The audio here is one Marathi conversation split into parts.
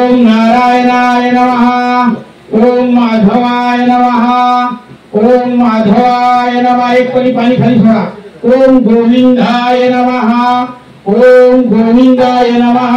ओम नारायणाय नमः, ओम माधवाय नमः, ओम माधवाय नमः। एक परी पाणी खाली सोडा। ओम गोविंदाय नमः, ओम गोविंदाय नमः।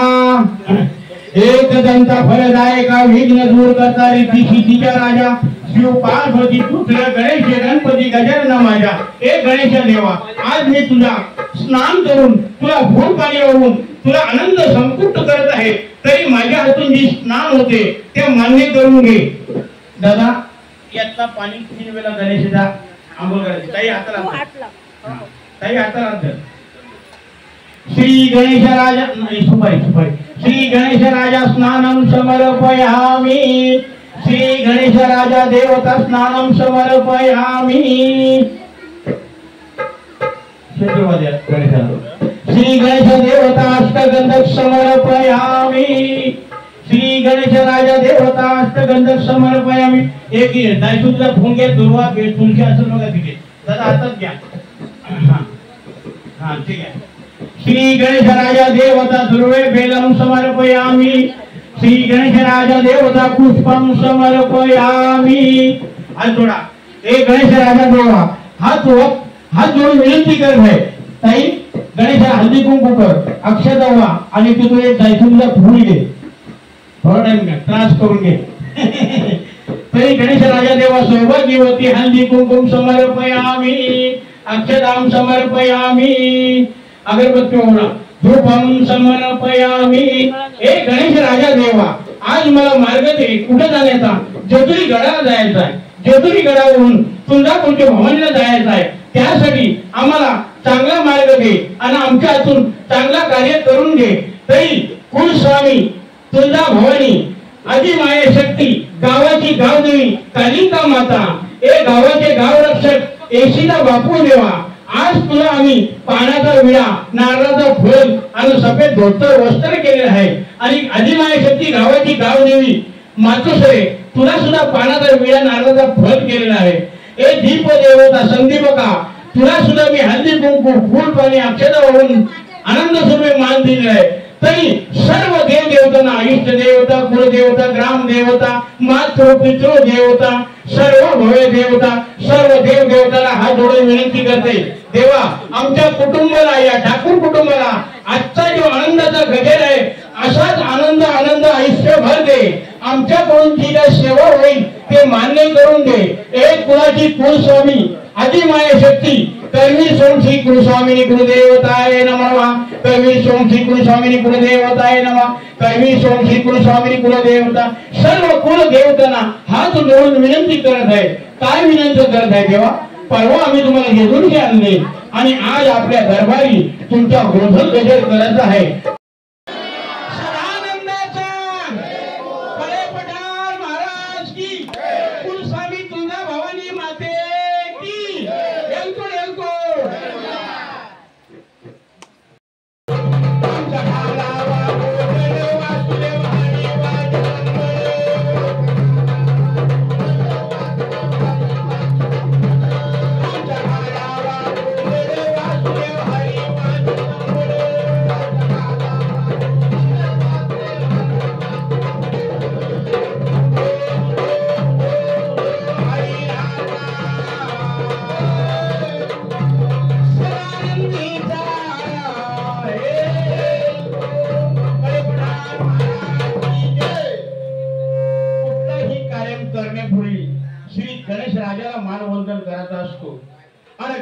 एक दंता फलदायका विघ्न दूर करता रिद्धी सिद्धीचा राजा शिव पार्वती पुत्र गणेश गणपती गजानन माझा। एक गणेश देवा, आज मी तुझा स्नान करून तुला भूल पाणी वाहून तुला आनंद संपुष्ट करत आहे, तरी माझ्या हातून जी स्नान होते ते मान्य करून घे। दादा यातला पाणी 3 वेळा गणेशाचा आंघोळ करायची। ताई हाताला ताई हाताला श्री गणेश राजा सुपारी श्री गणेश राजा स्नानं समर्पयामि, श्री गणेश राजा देवता स्नानं समर्पयामि। श्री गणेश देवता अष्टगंधक समर्पयामि, श्री गणेश राजा देवता अष्टगंधक समर्पयामि। एक दायसूचा फोन घ्या, दुर्वा तुलसी असेल बघा तिथे दादा हातात घ्या। हा ठीक आहे। श्री गणेश राजा देवता दुर्वे बेलम समर्पयामि, श्री गणेश राजा देवता पुष्पम समर्पयामि। हात जोडा। एक गणेश राजा देवा हात जोडून विनंती करत आहे, ताई गणेश हल्दी कुंकू कर, अक्षता व्हा आणि तिथून एक जायफळचा फूल घे, थोडा टाइम घ्या, त्रास करून घे। तरी गणेश राजा देवा सौभाग्यवती हल्दी कुंकुम समर्पयामि, अक्षतां समर्पयामि, अगरबत्ती ओढा, धूपम समर्पयामि। हे गणेश राजा देवा, आज मला मार्ग दे कुठे जाण्याचा। जेजुरी गडाला जायचं आहे, जेजुरी गडावरून तुळजापूरच्या भवानीला जायचं आहे, त्यासाठी आम्हाला चांगला मार्ग दे आणि आमच्या हातून चांगला कार्य करून घे। तरी कुलस्वामी तुळजा भवानी आदी माया शक्ती गावाची गावदेवी कालिका माता, हे गावाचे गाव रक्षक एशीला बापू देवा, आज तुला आम्ही पानाचा विडा नारळाचा फूल आणि सफेद धोतर वस्त्र केलेलं आहे आणि आदिमाया शक्ती गावाची गावदेवी मातोश्री तुला सुद्धा पानाचा विडा नारळाचा फूल केलेला आहे। हे दीप देवता संदीपका तुला सुद्धा मी हळदी कुंकू फूल पाणी अक्षता वाहून आनंद स्वरूपी मान दिलेला आहे। तरी सर्व देव देवतांना इष्ट देवता कुलदेवता ग्राम देवता मातृ पितृ देवता सर्व भव्य देवता सर्व देव देवताला हात जोडून विनंती करते, देवा आमच्या कुटुंबाला या ठाकूर कुटुंबाला आजचा जो आनंदाचा गजर आहे असाच आनंद आयुष्यभर दे। आमच्याकडून जी काही सेवा होईल ते मान्य करून दे। एक कुळाची कुलस्वामी आदिमाया शक्ती कर्मी सोम श्री कुलस्वामिनी कुलदेवताय नमः, कर्मी सोम श्री कुलस्वामिनी कुलदेवताय नमः, कर्मी सोम श्री कुलस्वामिनी कुलदेवता। सर्व कुलदेवतांना हात जोडून विनंती करत आहे। काय विनंती करत आहे देवा, परवा आम्ही तुम्हाला जेजुरी आणले आणि आज आपल्या दरबारी तुमचा गोंधळ गजर करायचा आहे।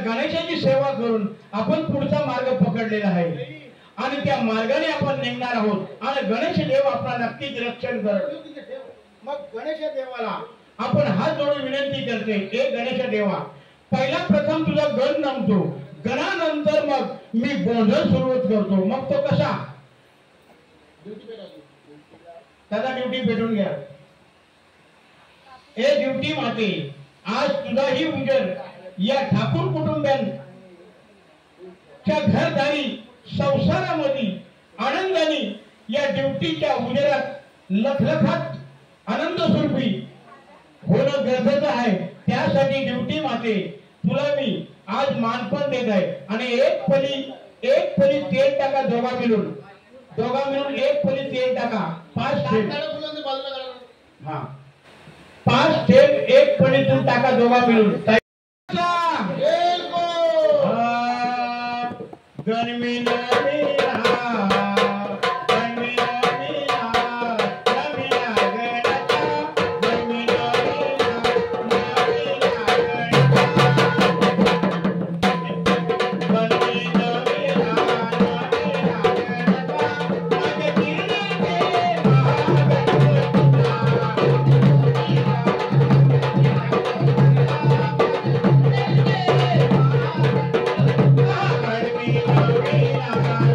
गणेशाची सेवा करून आपण पुढचा मार्ग पकडलेला आहे आणि त्या मार्गाने आपण निघणार आहोत आणि गणेश देव आपला नक्कीच रक्षण करेल। मग गणेश देवाला आपण हात जोडून विनंती करते, हे गणेश देवा पहिला प्रथम तुझा गण नमतो, गणानंतर मग मी गोंधळ सुरुवात करतो। मग तो कसा त्याला ड्युटी भेटून घ्या। हे ड्युटी माते आज तुझाही उजेड या ठाकूर कुटुंबांच्या घरदारी संसारामध्ये आनंदाने या ड्युटीच्या उजेडात लखलखात आनंद स्वरूपी होणं गरजेचं आहे। त्यासाठी ड्युटी माते तुला मी आज मानपण देत आहे आणि एक पली तेल टाका दोघा मिळून दोघा मिळून एक पोळी तेल टाका 5 थेंब हा 5 थेंब एक पोळीतून टाका दोघा मिळून गरमी Hallelujah.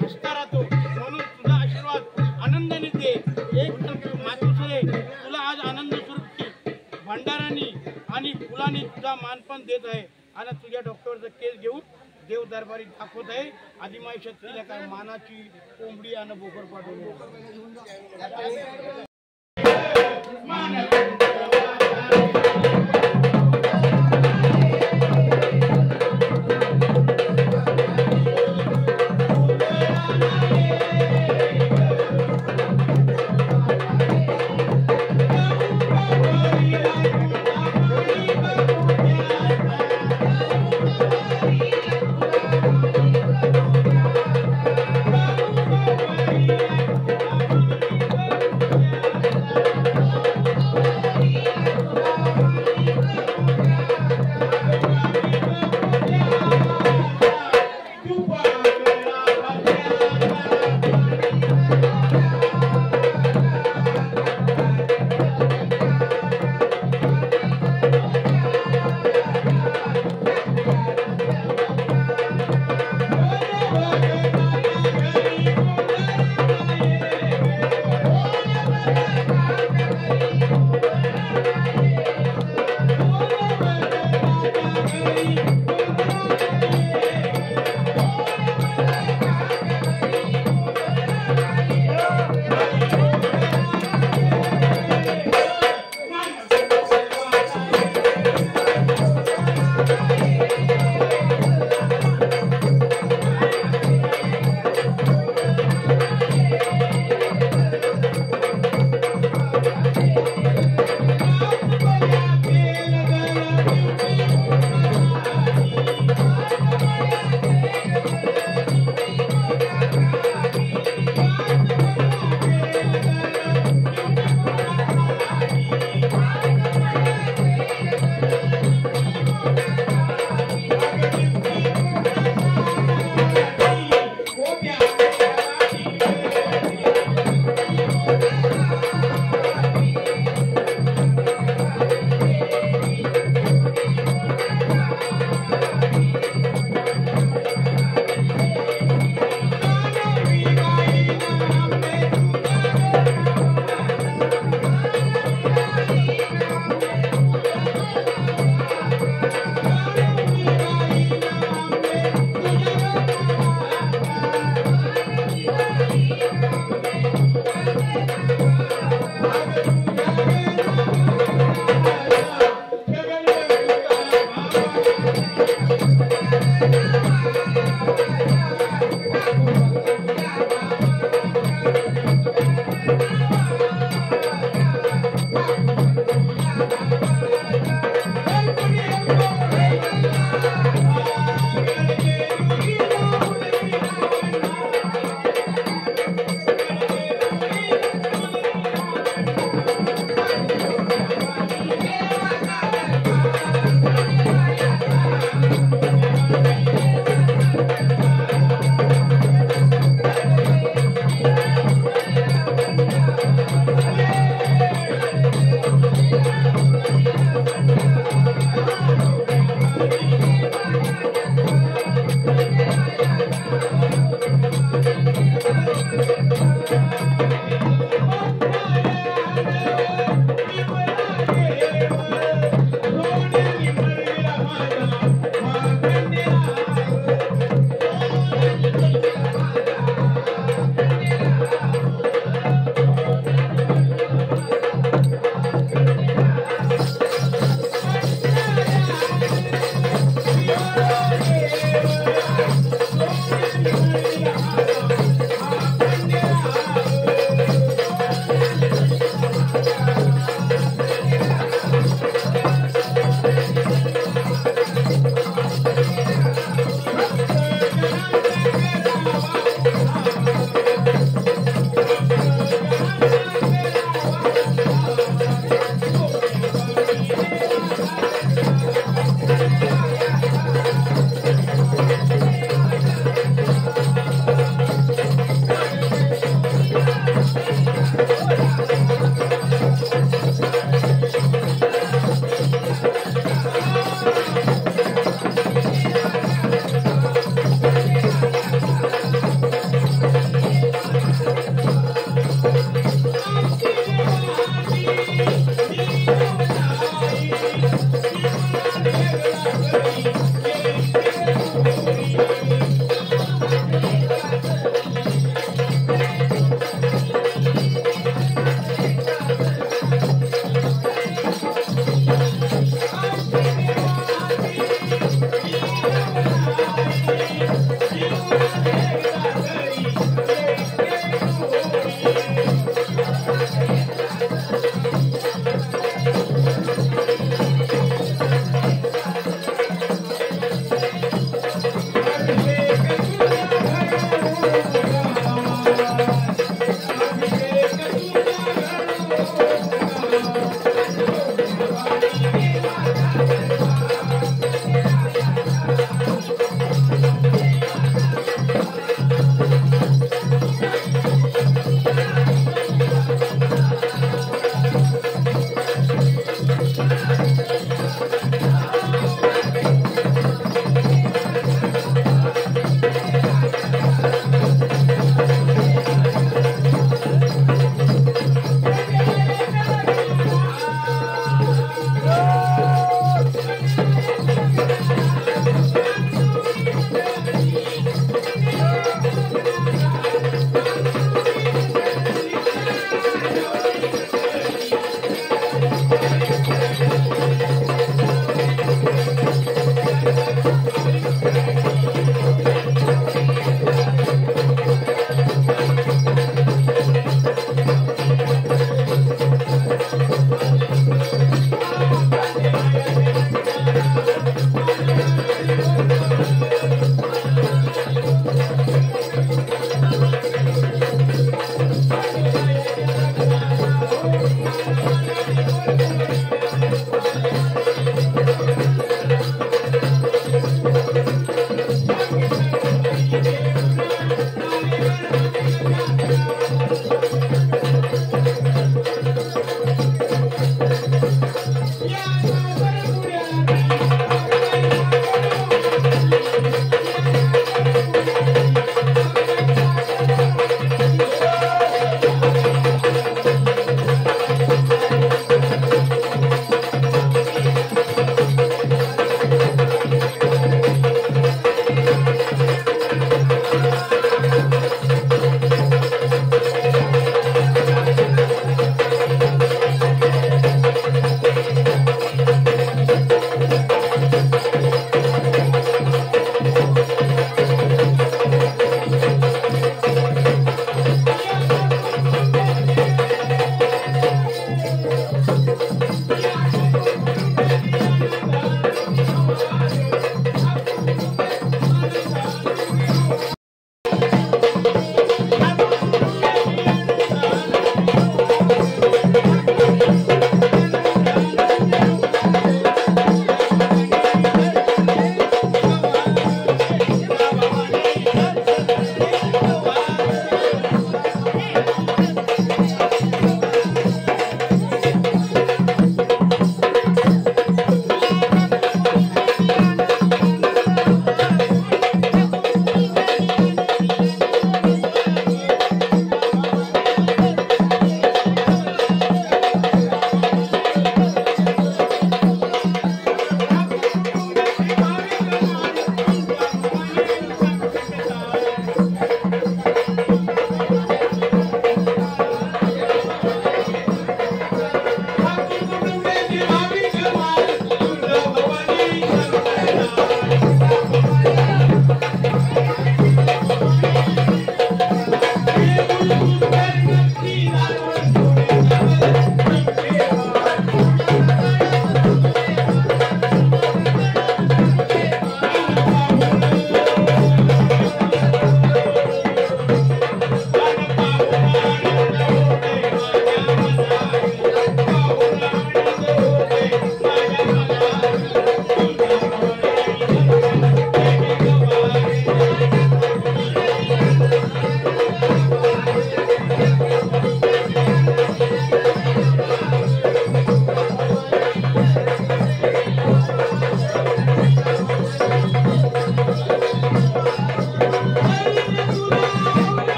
हसता राहतो. म्हणून तुझा आशीर्वाद आनंदाने दे. एक मातोश्री तुला आज आनंद स्वरूपी भंडारांनी आणि फुलांनी तुझा मानपान देत आहे आणि तुझ्या डॉक्टरचा केस घेऊन देव दरबारी दाखवत आहे. आदिमाई शक्तीला काय मानाची कोंबडी आणि बोकर पाठवली.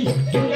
गणपती